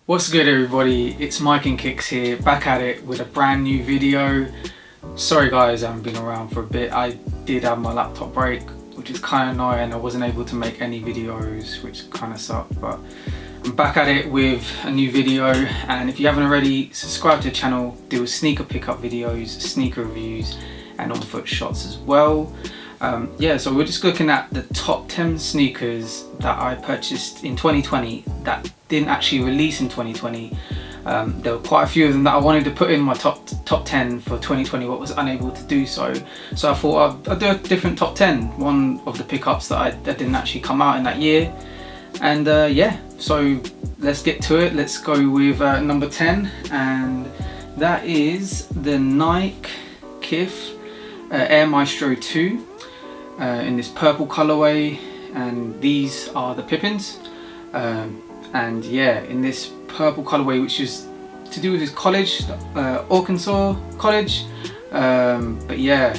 What's good everybody, it's Mike and Kicks here, back at it with a brand new video. Sorry guys, I haven't been around for a bit. I did have my laptop break, which is kind of annoying. I wasn't able to make any videos, which kind of sucked, but I'm back at it with a new video. And if you haven't already, subscribe to the channel, do sneaker pickup videos, sneaker reviews and on foot shots as well. Yeah, so we're just looking at the top 10 sneakers that I purchased in 2020 that didn't actually release in 2020. There were quite a few of them that I wanted to put in my top 10 for 2020 but was unable to do so. So I thought I'd do a different top 10, one of the pickups that didn't actually come out in that year. And yeah, so let's get to it. Let's go with number 10, and that is the Nike Kith Air Maestro 2. In this purple colorway, and these are the Pippins, and yeah, in this purple colorway, which is to do with his college, Arkansas College, but yeah,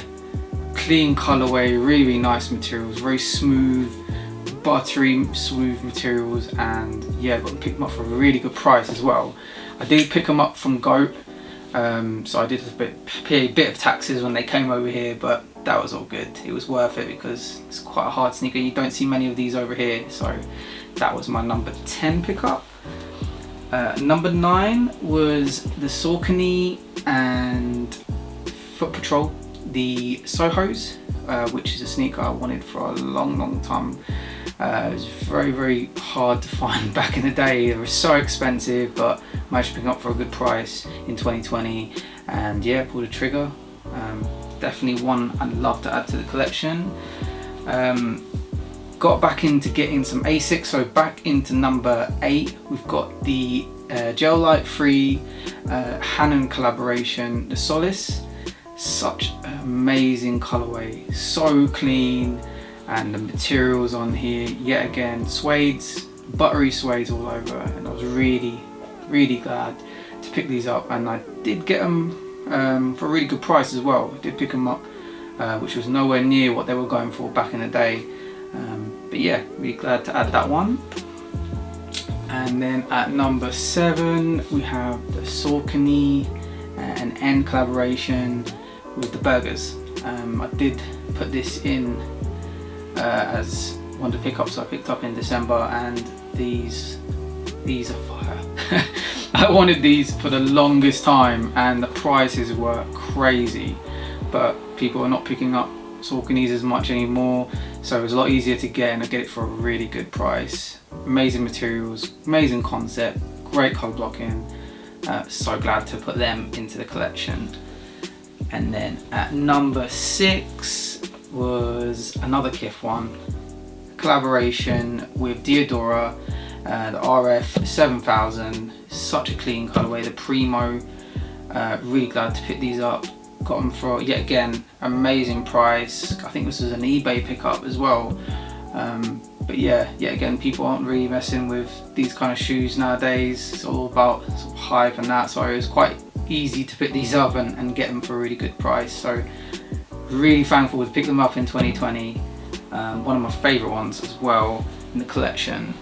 clean colorway, really nice materials, very smooth, buttery smooth materials, and yeah, got to pick them up for a really good price as well. I did pick them up from GOAT, so I did pay a bit of taxes when they came over here, but that was all good. It was worth it because it's quite a hard sneaker. You don't see many of these over here, so that was my number 10 pickup. Number 9 was the Saucony and Foot Patrol, the Sohos, which is a sneaker I wanted for a long time. It was very hard to find back in the day. They were so expensive, but managed to pick up for a good price in 2020, and yeah, pulled the trigger. Definitely one I'd love to add to the collection. Got back into getting some Asics, so back into number 8 we've got the Gel Light Free Hanon collaboration, the Solace. Such an amazing colorway, so clean, and the materials on here, yet again, suedes, buttery suedes all over, and I was really glad to pick these up, and I did get them for a really good price as well. I did pick them up, which was nowhere near what they were going for back in the day, but yeah, really glad to add that one. And then at number 7 we have the Saucony and N collaboration with the Burgers. I did put this in as one of the pickups I picked up in December, and these are fire. I wanted these for the longest time, and the prices were crazy, but people are not picking up Sauconys as much anymore, so it was a lot easier to get, and I get it for a really good price. Amazing materials, amazing concept, great code blocking. So glad to put them into the collection. And then at number 6 was another Kith one, collaboration with Diodora, the RF 7000. Such a clean colorway, the Primo. Really glad to pick these up. Got them for, yet again, amazing price. I think this was an eBay pickup as well. But yeah, yet again, people aren't really messing with these kind of shoes nowadays. It's all about sort of hype and that, so it was quite easy to pick these up and get them for a really good price. So really thankful to pick them up in 2020. One of my favorite ones as well in the collection.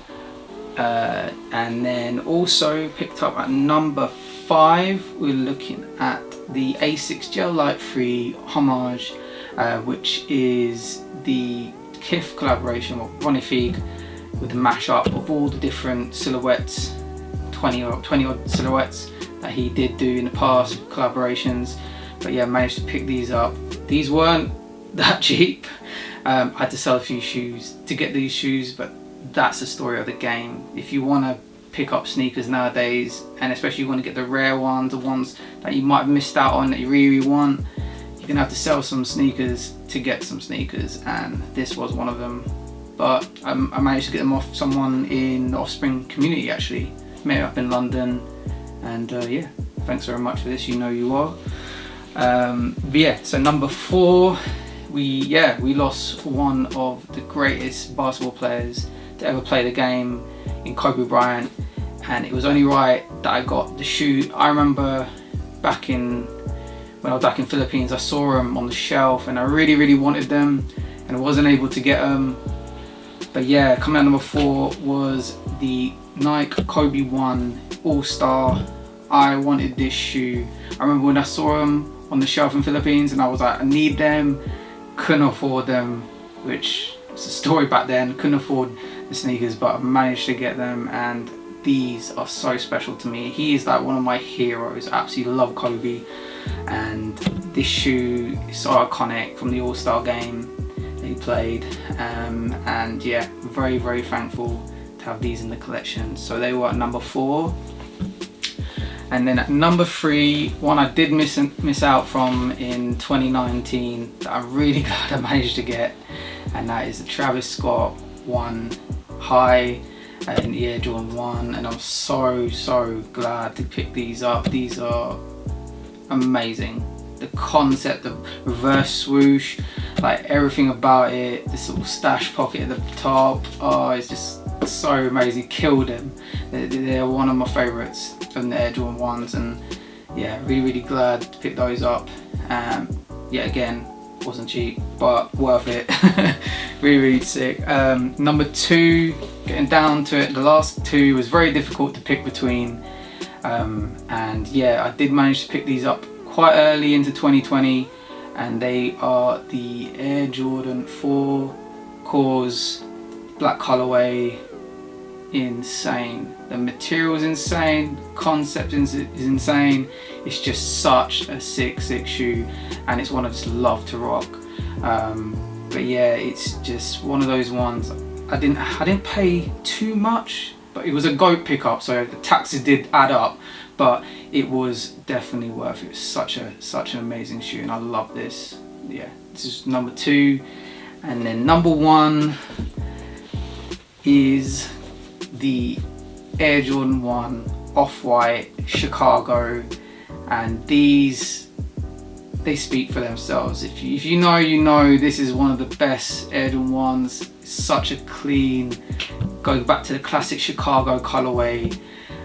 And then also picked up at number 5, we're looking at the Asics Gel Light Free Homage, which is the Kith collaboration with Ronnie Fieg, with the mashup of all the different silhouettes, 20 odd silhouettes that he did do in the past collaborations. But yeah, managed to pick these up. These weren't that cheap. I had to sell a few shoes to get these shoes, but that's the story of the game. If you want to pick up sneakers nowadays, and especially you want to get the rare ones, the ones that you might have missed out on that you really want, you're gonna have to sell some sneakers to get some sneakers, and this was one of them. But I managed to get them off someone in the Offspring community, actually. Met up in London, and yeah, thanks very much for this, you know you are. But yeah, so number 4, we lost one of the greatest basketball players to ever play the game in Kobe Bryant, and it was only right that I got the shoe. I remember when I was back in Philippines, I saw them on the shelf and I really wanted them, and I wasn't able to get them. But yeah, coming out number 4 was the Nike Kobe 1 All Star. I wanted this shoe. I remember when I saw them on the shelf in Philippines and I was like, I need them. Couldn't afford them, which was a story back then. Couldn't afford the sneakers, but I managed to get them, and these are so special to me. He is like one of my heroes. I absolutely love Kobe, and this shoe is so iconic from the All-Star game that he played, and yeah, very, very thankful to have these in the collection. So they were at number 4. And then at number 3, one I did miss out from in 2019 that I'm really glad I managed to get, and that is the Travis Scott 1 High and the Air Jordan 1, and I'm so glad to pick these up. These are amazing. The concept of reverse swoosh, like everything about it, this little stash pocket at the top, oh, it's just so amazing. Killed them. They're one of my favorites from the Air Jordan 1s, and yeah, really glad to pick those up. Yeah, again, wasn't cheap, but worth it. really sick. Number 2, getting down to it, the last 2 was very difficult to pick between, and yeah, I did manage to pick these up quite early into 2020, and they are the Air Jordan 4 Cause black colorway. Insane. The material is insane, concept is insane. It's just such a sick shoe, and it's one I just love to rock. But yeah, it's just one of those ones. I didn't pay too much, but it was a GOAT pickup, so the taxes did add up, but it was definitely worth it. It was such an amazing shoe, and I love this. Yeah, this is number 2, and then number 1 is the Air Jordan 1 Off-White Chicago, and these, they speak for themselves. If you know, you know, this is one of the best Air Jordan 1s. Such a clean, going back to the classic Chicago colorway.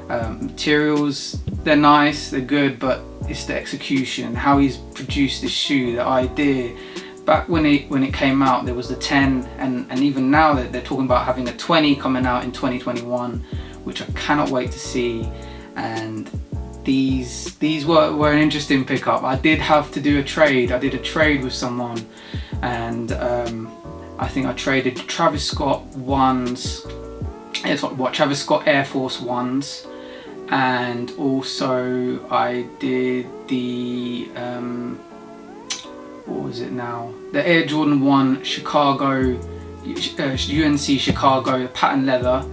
Materials, they're nice, they're good, but it's the execution, how he's produced this shoe, the idea. Back when it came out, there was the 10, and even now they're talking about having a 20 coming out in 2021, which I cannot wait to see. And these were an interesting pickup. I did have to do a trade. I did a trade with someone, and I think I traded Travis Scott 1s, Travis Scott Air Force 1s, and also I did the what was it now? The Air Jordan 1 Chicago, UNC Chicago, the patent leather,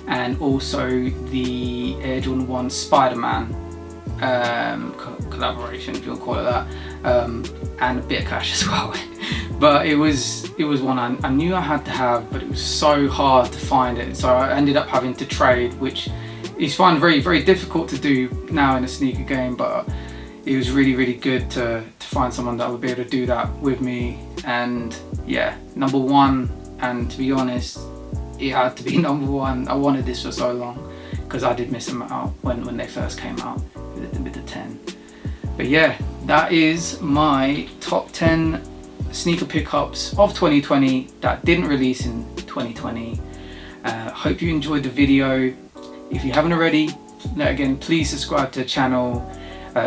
and also the Air Jordan 1 Spider-Man collaboration, if you want to call it that, and a bit of cash as well. But it was one I knew I had to have, but it was so hard to find it, so I ended up having to trade, which is fine, very difficult to do now in a sneaker game, but it was really good to find someone that would be able to do that with me. And yeah, number 1, and to be honest, it had to be number 1. I wanted this for so long because I did miss them out when they first came out with the 10. But yeah, that is my top 10 sneaker pickups of 2020 that didn't release in 2020. Hope you enjoyed the video. If you haven't already, again, please subscribe to the channel.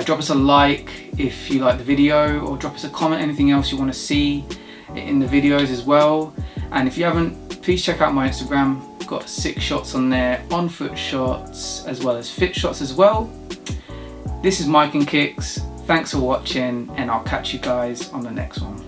Drop us a like if you like the video, or drop us a comment, anything else you want to see in the videos as well. And if you haven't, please check out my Instagram. I've got 6 shots on there, on foot shots as well as fit shots as well. This is Mike and Kicks. Thanks for watching, and I'll catch you guys on the next one.